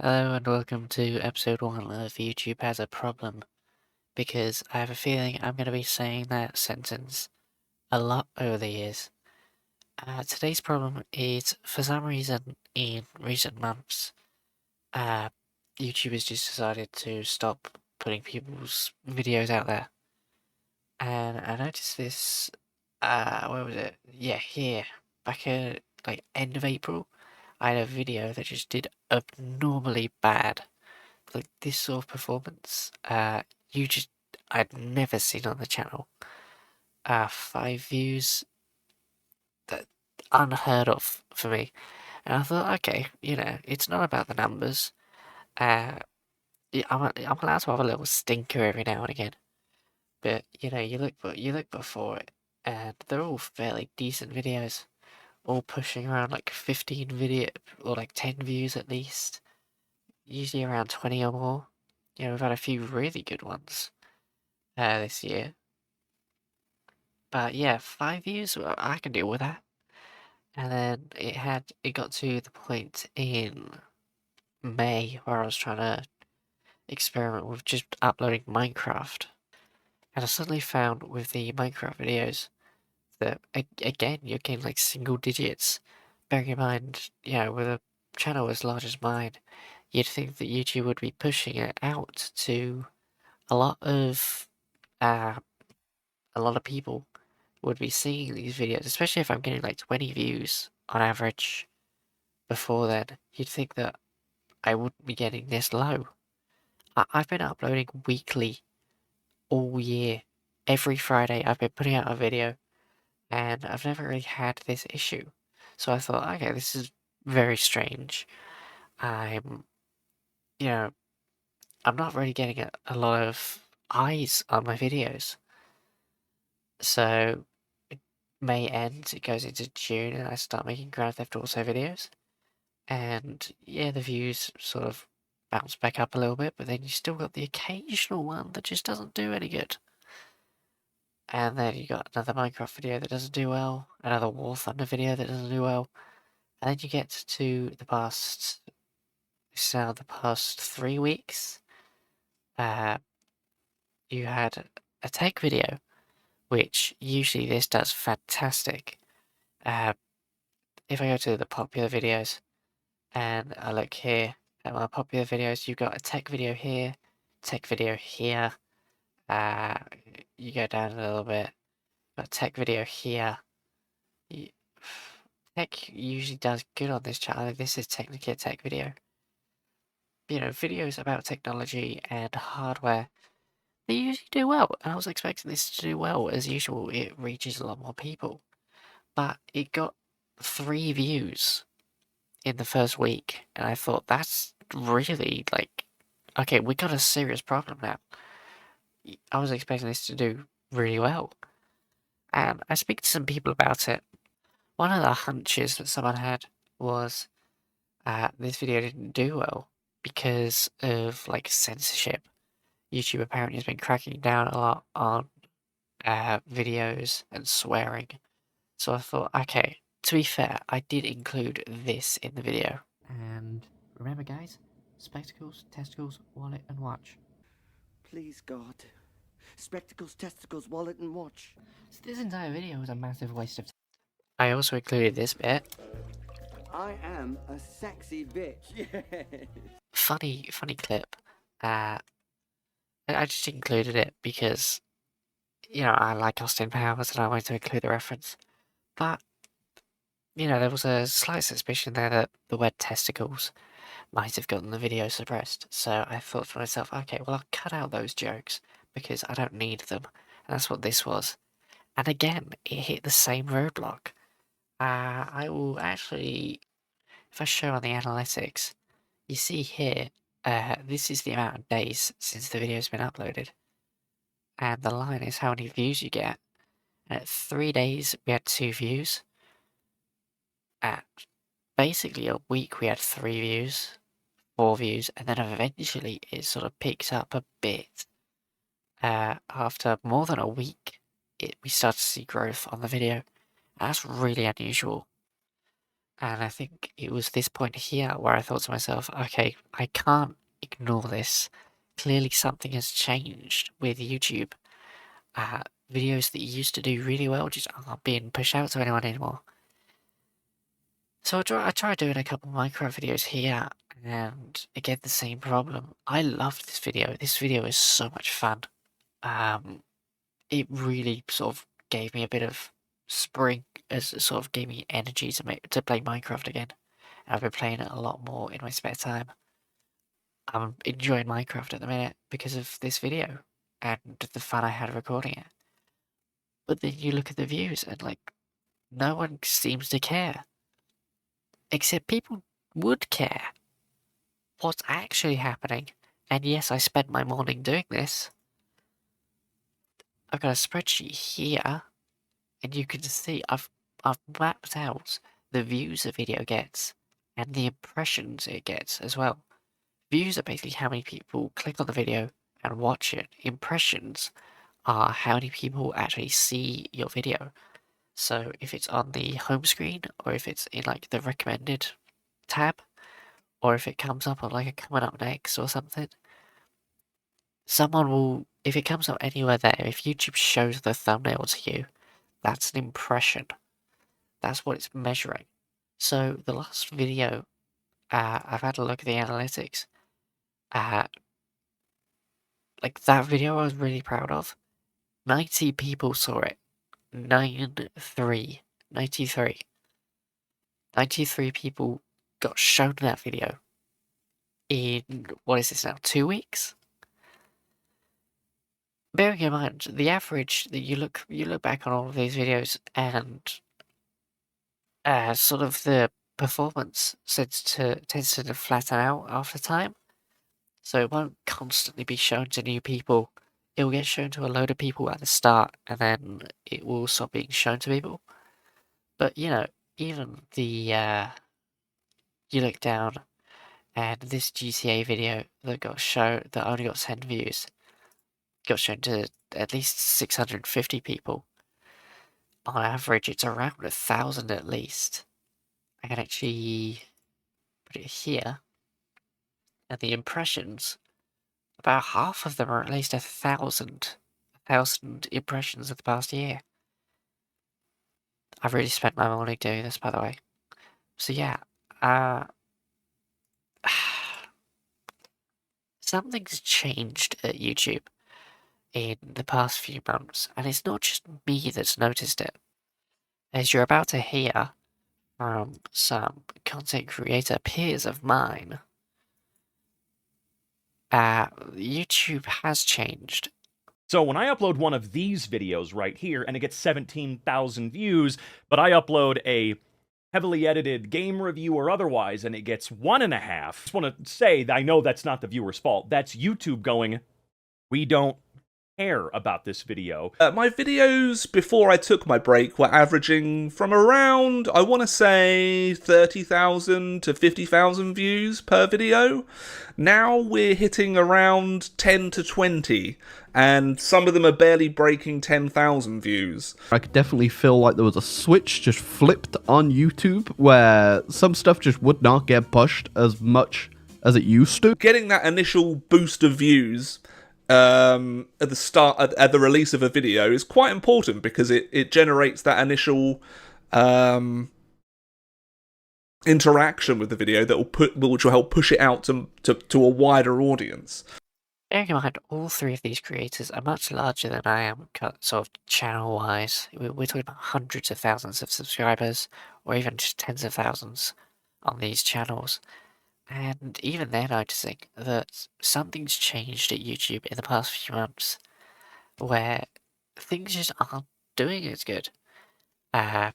Hello and welcome to episode 1 of YouTube Has a Problem, because I have a feeling I'm going to be saying that sentence a lot over the years. Today's problem is, for some reason, in recent months, uh, YouTube has just decided to stop putting people's videos out there. And I noticed this, where was it? Yeah, here. Back at, end of April, I had a video that just did abnormally bad. Like this sort of performance, you just I'd never seen on the channel. 5 views, that unheard of for me. And I thought, okay, it's not about the numbers. Yeah, I'm allowed to have a little stinker every now and again. But you look before it, and they're all fairly decent videos, all pushing around like 15 video or like 10 views at least. Usually around 20 or more. We've had a few really good ones this year. But yeah, 5 views, well, I can deal with that. And then it got to the point in May where I was trying to experiment with just uploading Minecraft. And I suddenly found with the Minecraft videos that, again, you're getting like single digits. Bearing in mind, with a channel as large as mine, you'd think that YouTube would be pushing it out to a lot of, uh, a lot of people would be seeing these videos, especially if I'm getting like 20 views on average before then. You'd think that I wouldn't be getting this low. I've been uploading weekly all year. Every Friday I've been putting out a video, and I've never really had this issue. So I thought, okay, this is very strange. I'm, you know, I'm not really getting a lot of eyes on my videos. So May ends, it goes into June, and I start making Grand Theft Auto videos. And yeah, the views sort of bounce back up a little bit, but then you still got the occasional one that just doesn't do any good. And then you got another Minecraft video that doesn't do well, another War Thunder video that doesn't do well. And then you get to the past 3 weeks, uh, you had a tech video, which usually this does fantastic. Uh, if I go to the popular videos, and I look here at my popular videos, you've got a tech video here, tech video here. Uh, you go down a little bit, got a tech video here. You, tech usually does good on this channel. This is technically a tech video. Videos about technology and hardware, they usually do well. And I was expecting this to do well. As usual, it reaches a lot more people. But it got 3 views in the first week, and I thought that's really like, okay, we got a serious problem now. I was expecting this to do really well, and I speak to some people about it. One of the hunches that someone had was this video didn't do well because of like censorship. YouTube apparently has been cracking down a lot on videos and swearing. So I thought, okay, to be fair, I did include this in the video. And remember, guys, spectacles, testicles, wallet, and watch. Please, God. Spectacles, testicles, wallet, and watch. So this entire video was a massive waste of time. I also included this bit. I am a sexy bitch. Yes. Funny clip. I just included it because, I like Austin Powers and I wanted to include the reference. But, there was a slight suspicion there that the word testicles might have gotten the video suppressed. So I thought to myself, okay, well, I'll cut out those jokes because I don't need them. And that's what this was. And again, it hit the same roadblock. I will actually, if I show on the analytics, you see here, this is the amount of days since the video's been uploaded. And the line is how many views you get. And at 3 days, we had 2 views. At basically a week, we had 3 views, 4 views, and then eventually it sort of picks up a bit. After more than a week, we start to see growth on the video. That's really unusual. And I think it was this point here where I thought to myself, okay, I can't ignore this. Clearly something has changed with YouTube. Videos that used to do really well just aren't being pushed out to anyone anymore. So I tried doing a couple of Minecraft videos here, and again the same problem. I loved this video. This video is so much fun. It really sort of gave me a bit of spring, as it sort of gave me energy to play Minecraft again. And I've been playing it a lot more in my spare time. I'm enjoying Minecraft at the minute because of this video and the fun I had recording it. But then you look at the views and like no one seems to care. Except people would care. What's actually happening? And yes, I spent my morning doing this. I've got a spreadsheet here, and you can see I've mapped out the views a video gets and the impressions it gets as well. Views are basically how many people click on the video and watch it. Impressions are how many people actually see your video. So if it's on the home screen, or if it's in like the recommended tab, or if it comes up on like a coming up next or something, someone will, if it comes up anywhere there, if YouTube shows the thumbnail to you, that's an impression. That's what it's measuring. So the last video, I've had a look at the analytics. Like that video I was really proud of. 90 people saw it. 93. 93. 93 people got shown that video in, what is this now, 2 weeks? Bearing in mind, the average that you look back on all of these videos and sort of the performance tends to flatten out after time. So it won't constantly be shown to new people. It will get shown to a load of people at the start, and then it will stop being shown to people. But you know, even the you look down, and this GTA video that only got 10 views got shown to at least 650 people. On average, it's around 1,000 at least. I can actually put it here, and the impressions, about half of them are at least 1,000 impressions of the past year. I've really spent my morning doing this, by the way. So yeah, something's changed at YouTube in the past few months, and it's not just me that's noticed it. As you're about to hear from some content creator peers of mine, YouTube has changed. So when I upload one of these videos right here, and it gets 17,000 views, but I upload a heavily edited game review or otherwise, and it gets 1.5, I just want to say that I know that's not the viewer's fault. That's YouTube going, we don't care about this video. My videos before I took my break were averaging from around, I want to say, 30,000 to 50,000 views per video. Now we're hitting around 10 to 20, and some of them are barely breaking 10,000 views. I could definitely feel like there was a switch just flipped on YouTube where some stuff just would not get pushed as much as it used to. Getting that initial boost of views at the start, at the release of a video, is quite important because it generates that initial interaction with the video that which will help push it out to a wider audience. Bearing in mind, all three of these creators are much larger than I am, sort of channel-wise. We're talking about hundreds of thousands of subscribers, or even just tens of thousands on these channels. And even they're noticing that something's changed at YouTube in the past few months, where things just aren't doing as good. God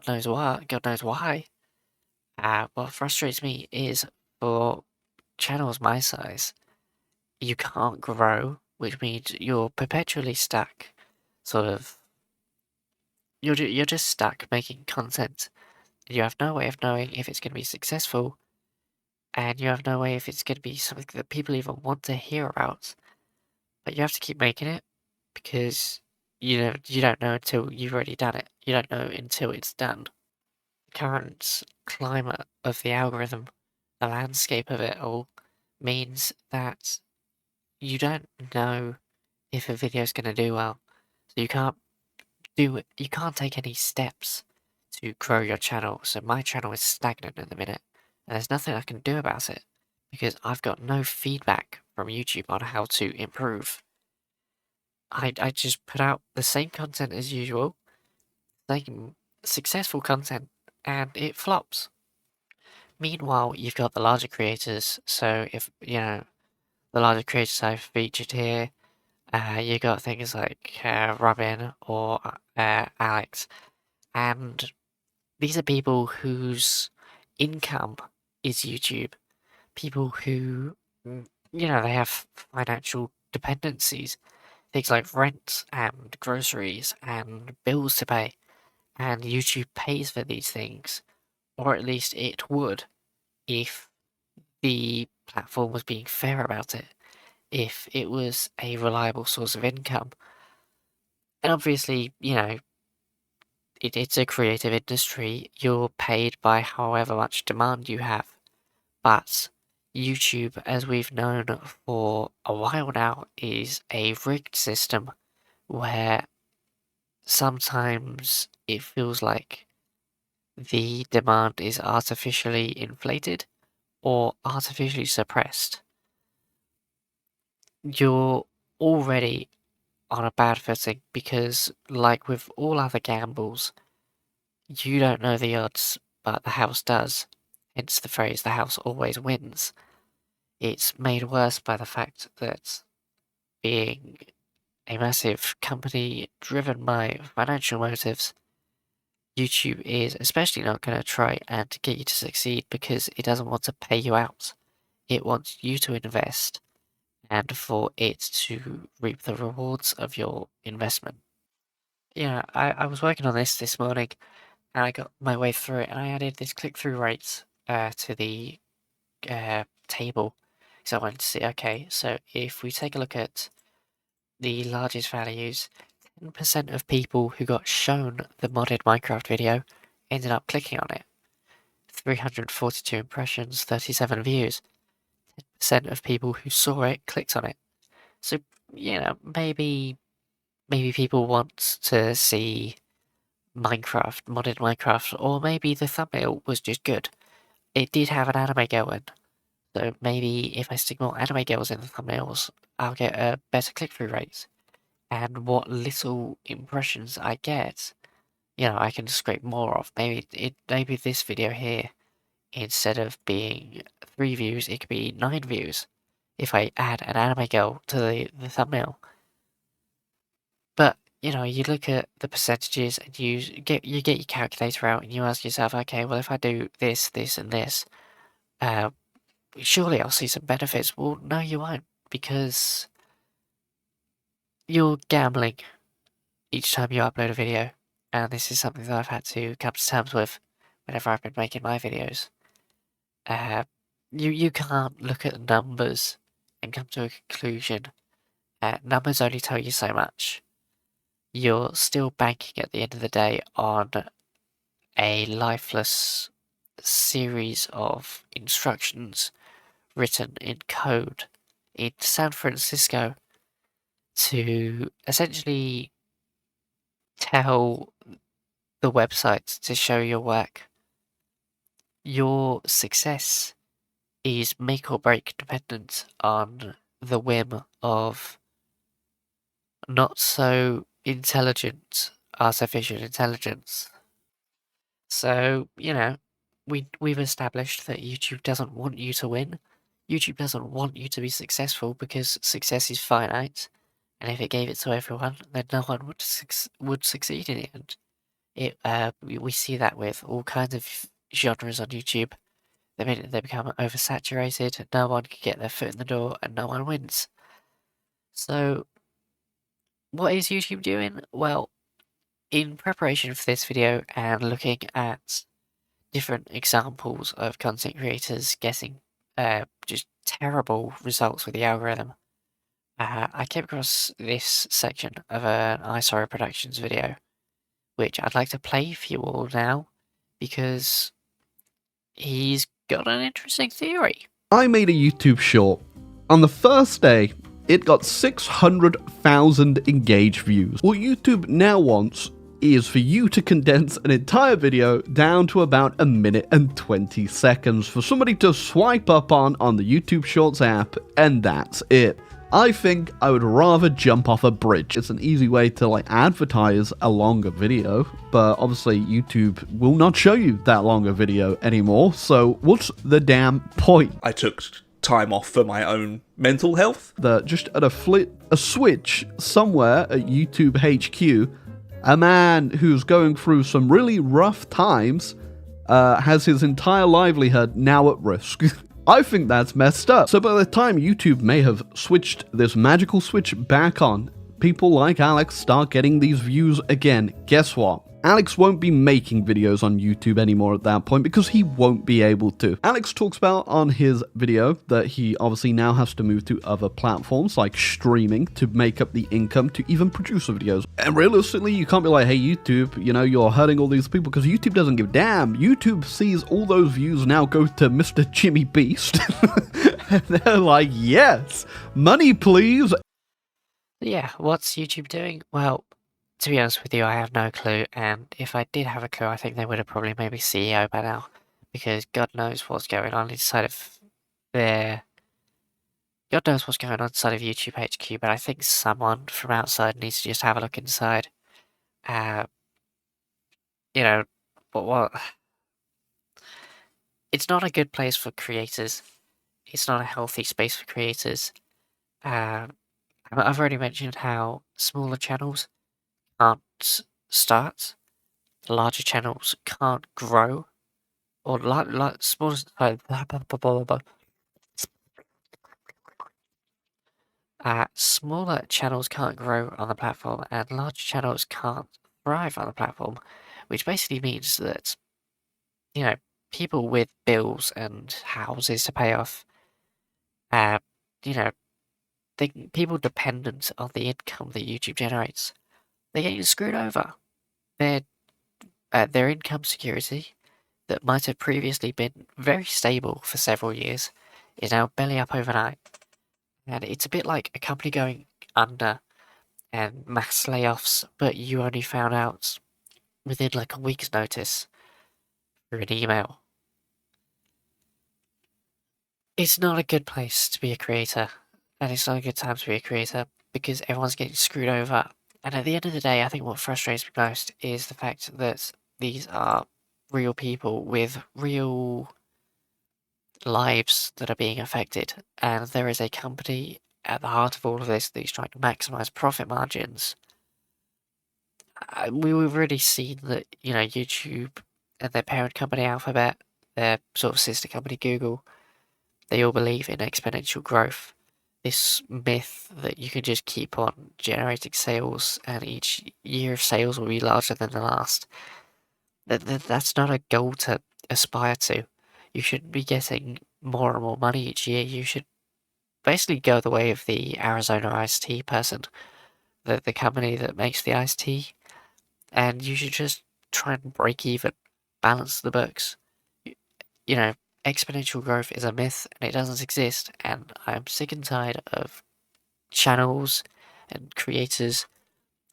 knows why. God knows why. What frustrates me is for channels my size, you can't grow, which means you're perpetually stuck. Sort of, you're just stuck making content. You have no way of knowing if it's going to be successful, and you have no way if it's going to be something that people even want to hear about. But you have to keep making it because you don't know until you've already done it. You don't know until it's done. current climate of the algorithm, the landscape of it all, means that you don't know if a video is going to do well. So you can't take any steps to grow your channel. So my channel is stagnant at the minute, and there's nothing I can do about it because I've got no feedback from YouTube on how to improve. I just put out the same content as usual, same successful content, and it flops. Meanwhile, you've got the larger creators. So if the larger creators I've featured here, you got things like Robin or Alex, and these are people whose income is YouTube. People who, they have financial dependencies, things like rent and groceries and bills to pay, and YouTube pays for these things, or at least it would if the platform was being fair about it, if it was a reliable source of income. And obviously, it's a creative industry. You're paid by however much demand you have. But YouTube, as we've known for a while now, is a rigged system where sometimes it feels like the demand is artificially inflated or artificially suppressed. You're already on a bad footing because, like with all other gambles, you don't know the odds, but the house does. Hence the phrase, the house always wins. It's made worse by the fact that being a massive company driven by financial motives, YouTube is especially not going to try and get you to succeed because it doesn't want to pay you out. It wants you to invest and for it to reap the rewards of your investment. I was working on this morning and I got my way through it and I added this click-through rate to the table. So I wanted to see, okay, so if we take a look at the largest values, 10% of people who got shown the modded Minecraft video ended up clicking on it. 342 impressions, 37 views. 10% of people who saw it clicked on it. So, maybe people want to see Minecraft, modded Minecraft, or maybe the thumbnail was just good. It did have an anime girl in. So maybe if I stick more anime girls in the thumbnails, I'll get a better click-through rates. And what little impressions I get, I can scrape more of. Maybe this video here, instead of being 3 views, it could be 9 views if I add an anime girl to the thumbnail. But you look at the percentages and you get your calculator out and you ask yourself, okay, well if I do this, this, and this, surely I'll see some benefits. Well, no, you won't, because you're gambling each time you upload a video, and this is something that I've had to come to terms with whenever I've been making my videos. You can't look at the numbers and come to a conclusion. Numbers only tell you so much. You're still banking at the end of the day on a lifeless series of instructions written in code in San Francisco to essentially tell the website to show your work. Your success is make or break dependent on the whim of not so intelligent artificial intelligence. So, we've established that YouTube doesn't want you to win. YouTube doesn't want you to be successful because success is finite. And if it gave it to everyone, then no one would succeed in it. And we see that with all kinds of genres on YouTube. The minute they become oversaturated, no one can get their foot in the door and no one wins. So, what is YouTube doing? Well, in preparation for this video and looking at different examples of content creators getting just terrible results with the algorithm, I came across this section of an iSorrow Productions video, which I'd like to play for you all now, because he's got an interesting theory. I made a YouTube short. On the first day, it got 600,000 engaged views. What YouTube now wants is for you to condense an entire video down to about 1 minute and 20 seconds for somebody to swipe up on the YouTube Shorts app, and that's it. I think I would rather jump off a bridge. It's an easy way to like advertise a longer video, but obviously YouTube will not show you that longer video anymore, so what's the damn point? I took time off for my own mental health. Just at a switch somewhere at YouTube HQ, a man who's going through some really rough times has his entire livelihood now at risk. I think that's messed up. So by the time YouTube may have switched this magical switch back on, people like Alex start getting these views again. Guess what? Alex won't be making videos on YouTube anymore at that point because he won't be able to. Alex talks about on his video that he obviously now has to move to other platforms like streaming to make up the income to even produce the videos. And realistically, you can't be like, hey YouTube, you know, you're hurting all these people, because YouTube doesn't give a damn. YouTube sees all those views now go to Mr. Jimmy Beast. And they're like, yes, money please. Yeah, what's YouTube doing? Well, to be honest with you, I have no clue, and if I did have a clue, I think they would have probably made me CEO by now, because God knows what's going on inside of God knows what's going on inside of YouTube HQ, but I think someone from outside needs to just have a look inside. You know, what? It's not a good place for creators. It's not a healthy space for creators. I've already mentioned how smaller channels can't start, larger channels can't grow, or smaller smaller channels can't grow on the platform, and larger channels can't thrive on the platform, which basically means that, you know, people with bills and houses to pay off, you know, people dependent on the income that YouTube generates, they're getting screwed over. Their income security that might have previously been very stable for several years is now belly up overnight. And it's a bit like a company going under and mass layoffs, but you only found out within like a week's notice through an email. It's not a good place to be a creator, and it's not a good time to be a creator because everyone's getting screwed over. And at the end of the day, I think what frustrates me most is the fact that these are real people with real lives that are being affected, and there is a company at the heart of all of this that is trying to maximize profit margins. We've already seen that, you know, YouTube and their parent company Alphabet, their sort of sister company Google, they all believe in exponential growth. This myth that you can just keep on generating sales and each year of sales will be larger than the last. That's not a goal to aspire to. You shouldn't be getting more and more money each year. You should basically go the way of the Arizona iced tea person, the company that makes the iced tea, and you should just try and break even, balance the books. You know, exponential growth is a myth and it doesn't exist, and I'm sick and tired of channels and creators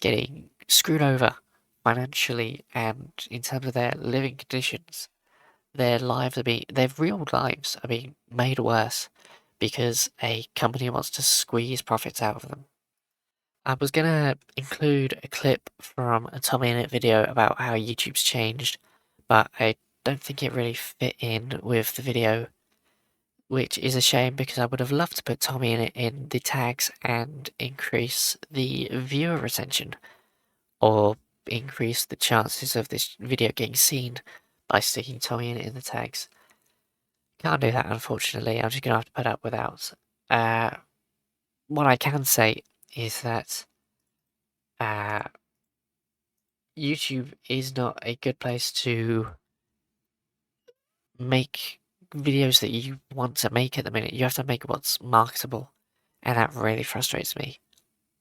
getting screwed over financially and in terms of their living conditions. Their real lives are being made worse because a company wants to squeeze profits out of them. I was gonna include a clip from a Tommy in It video about how YouTube's changed, but I don't think it really fit in with the video, which is a shame because I would have loved to put Tommy in It in the tags and increase the viewer retention, or increase the chances of this video getting seen by sticking Tommy in It in the tags. Can't do that, unfortunately. I'm just gonna have to put up without. What I can say is that YouTube is not a good place to make videos that you want to make at the minute. You have to make what's marketable, and that really frustrates me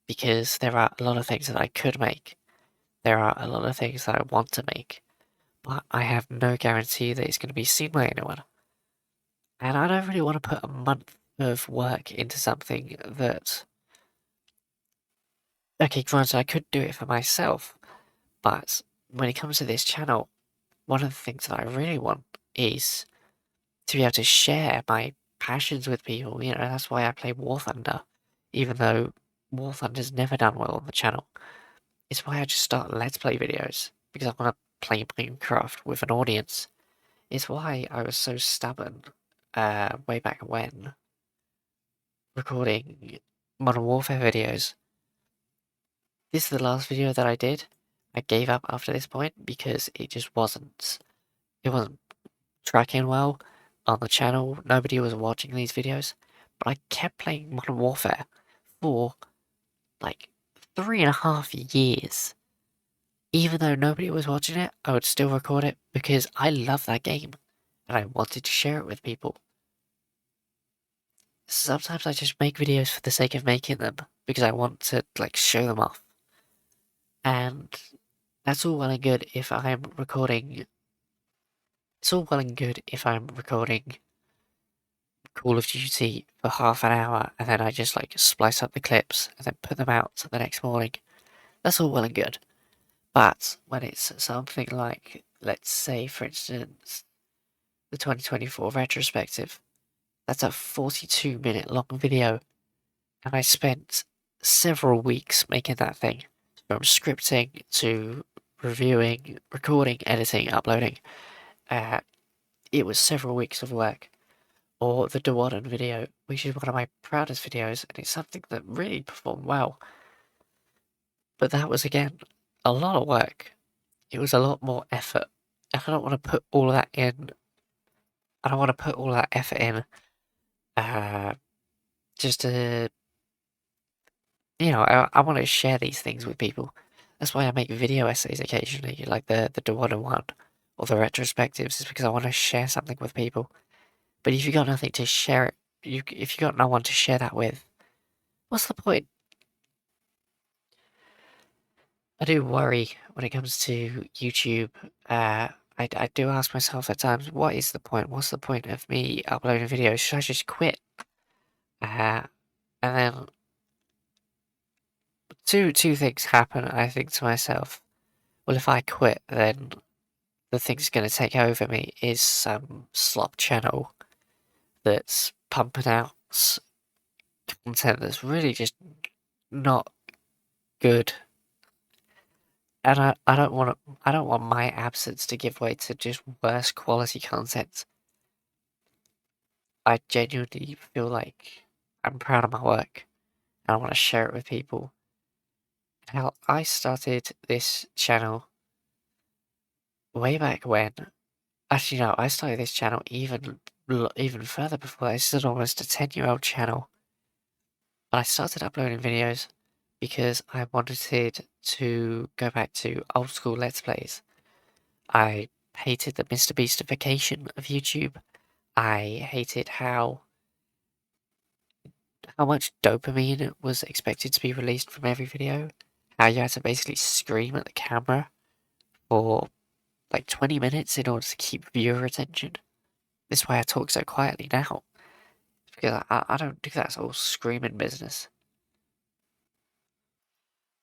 because there are a lot of things that I could make. There are a lot of things that I want to make, but I have no guarantee that it's going to be seen by anyone. And I don't really want to put a month of work into something that... Okay, granted, I could do it for myself, but when it comes to this channel, one of the things that I really want is to be able to share my passions with people. You know, that's why I play War Thunder, even though War Thunder's never done well on the channel. It's why I just start Let's Play videos, because I want to play Minecraft with an audience. It's why I was so stubborn way back when, recording Modern Warfare videos. This is the last video that I did. I gave up after this point because it just wasn't tracking well on the channel. Nobody was watching these videos, but I kept playing Modern Warfare for like 3.5 years. Even though nobody was watching it, I would still record it because I love that game and I wanted to share it with people. Sometimes I just make videos for the sake of making them because I want to like show them off. And that's all well and good if I'm recording. It's all well and good if I'm recording Call of Duty for half an hour and then I just like splice up the clips and then put them out the next morning. That's all well and good. But when it's something like, let's say, for instance, the 2024 retrospective, that's a 42-minute long video, and I spent several weeks making that thing, from scripting to reviewing, recording, editing, uploading. It was several weeks of work. Or the Dewadden video, which is one of my proudest videos, and it's something that really performed well. But that was, again, a lot of work. It was a lot more effort. And I don't want to put all of that in. I don't want to put all that effort in just to... You know, I want to share these things with people. That's why I make video essays occasionally, like the Dewadden one, or the retrospectives, is because I want to share something with people. But if you got nothing to share it, if you got no one to share that with, what's the point? I do worry when it comes to YouTube. I do ask myself at times, what is the point? What's the point of me uploading videos? Should I just quit? And then two things happen. I think to myself, well, if I quit, then the thing's going to take over me is some slop channel that's pumping out content that's really just not good. And I don't want my absence to give way to just worse quality content. I genuinely feel like I'm proud of my work and I want to share it with people. Hell, I started this channel way back when. Actually, no, I started this channel even further before that. This is almost a 10-year-old channel. But I started uploading videos because I wanted to go back to old school Let's Plays. I hated the Mr. Beastification of YouTube. I hated how much dopamine was expected to be released from every video. How you had to basically scream at the camera for like 20 minutes in order to keep viewer attention. This is why I talk so quietly now. Because I don't do that sort of screaming business.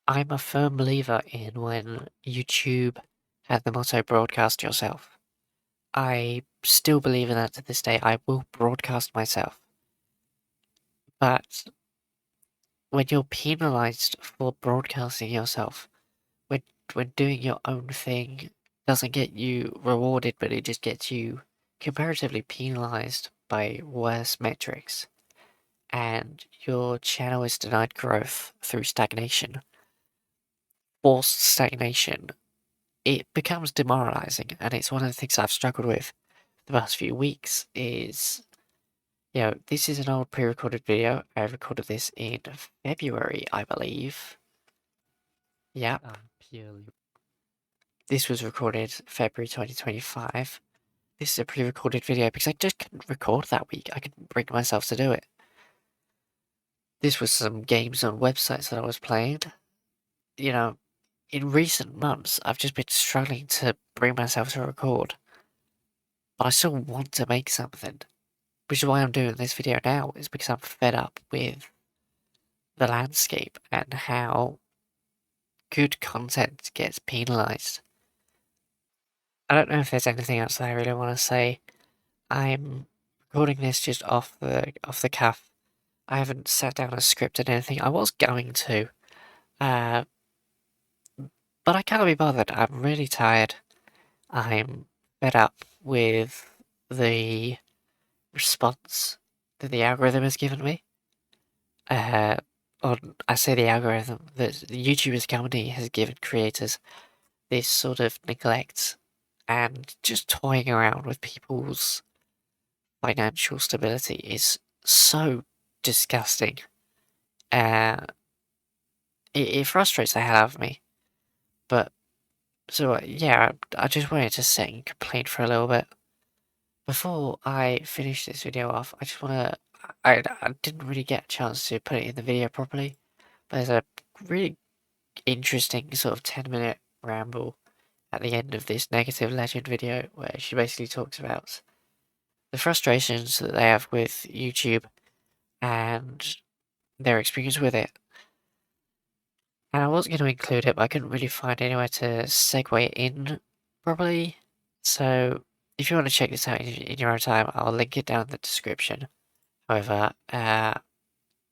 I'm a firm believer in when YouTube had the motto broadcast yourself. I still believe in that to this day. I will broadcast myself. But when you're penalized for broadcasting yourself, when doing your own thing doesn't get you rewarded, but it just gets you comparatively penalized by worse metrics, and your channel is denied growth through stagnation, forced stagnation, it becomes demoralizing, and it's one of the things I've struggled with the past few weeks is, you know, this is an old pre-recorded video. I recorded this in February, I believe. Yep. This was recorded February 2025. This is a pre-recorded video because I just couldn't record that week. I couldn't bring myself to do it. This was some games on websites that I was playing. You know, in recent months, I've just been struggling to bring myself to record. But I still want to make something. Which is why I'm doing this video now, is because I'm fed up with the landscape and how good content gets penalised. I don't know if there's anything else that I really want to say. I'm recording this just off the cuff. I haven't sat down and scripted anything. I was going to, but I can't be bothered. I'm really tired. I'm fed up with the response that the algorithm has given me. Or I say the algorithm, that the YouTubers company has given creators this sort of neglect and just toying around with people's financial stability is so disgusting. It frustrates the hell out of me. But, so yeah, I just wanted to sit and complain for a little bit. Before I finish this video off, I just want to... I didn't really get a chance to put it in the video properly, but there's a really interesting sort of 10-minute ramble at the end of this Negative Legend video where she basically talks about the frustrations that they have with YouTube and their experience with it. And I was going to include it, but I couldn't really find anywhere to segue it in properly. So if you want to check this out in your own time, I'll link it down in the description. However,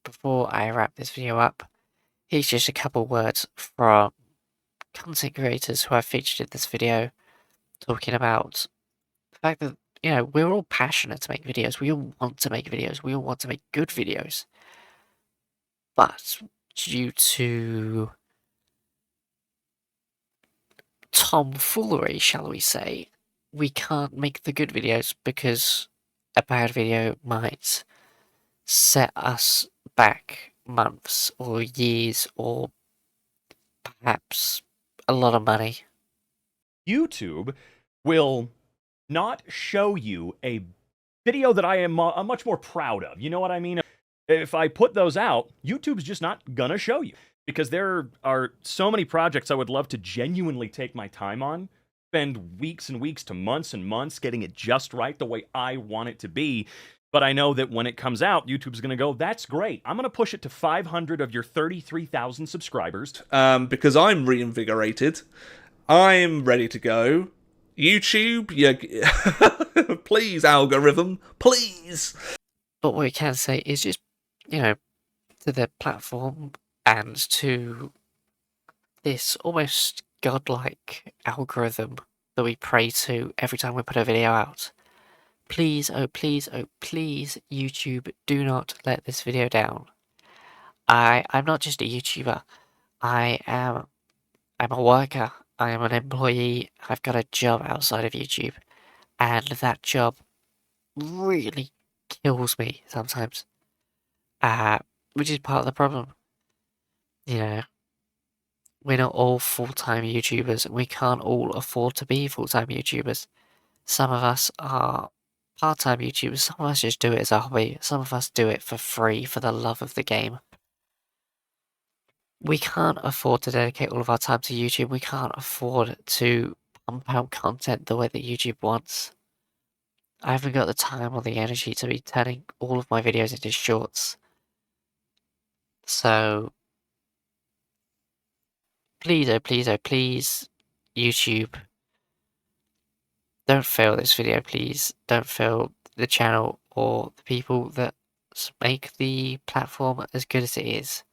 before I wrap this video up, here's just a couple words from content creators who I've featured in this video, talking about the fact that, you know, we're all passionate to make videos. We all want to make videos. We all want to make good videos. But due to tomfoolery, shall we say, we can't make the good videos because a bad video might set us back months or years or perhaps a lot of money. YouTube will not show you a video that I am much more proud of. You know what I mean? If I put those out, YouTube's just not gonna show you, because there are so many projects I would love to genuinely take my time on, spend weeks and weeks to months and months getting it just right the way I want it to be. But I know that when it comes out, YouTube's going to go, that's great. I'm going to push it to 500 of your 33,000 subscribers. Because I'm reinvigorated. I'm ready to go. YouTube, please, algorithm, please. But what we can say is just, you know, to the platform and to this almost godlike algorithm that we pray to every time we put a video out. Please, oh please, oh please, YouTube, do not let this video down. I'm not just a YouTuber. I'm a worker. I am an employee. I've got a job outside of YouTube. And that job really kills me sometimes. Which is part of the problem. You know, we're not all full-time YouTubers, and we can't all afford to be full-time YouTubers. Some of us are part-time YouTubers, some of us just do it as a hobby, some of us do it for free, for the love of the game. We can't afford to dedicate all of our time to YouTube, we can't afford to pump out content the way that YouTube wants. I haven't got the time or the energy to be turning all of my videos into shorts. So, please, oh please, oh please, YouTube, don't fail this video, please. Don't fail the channel or the people that make the platform as good as it is.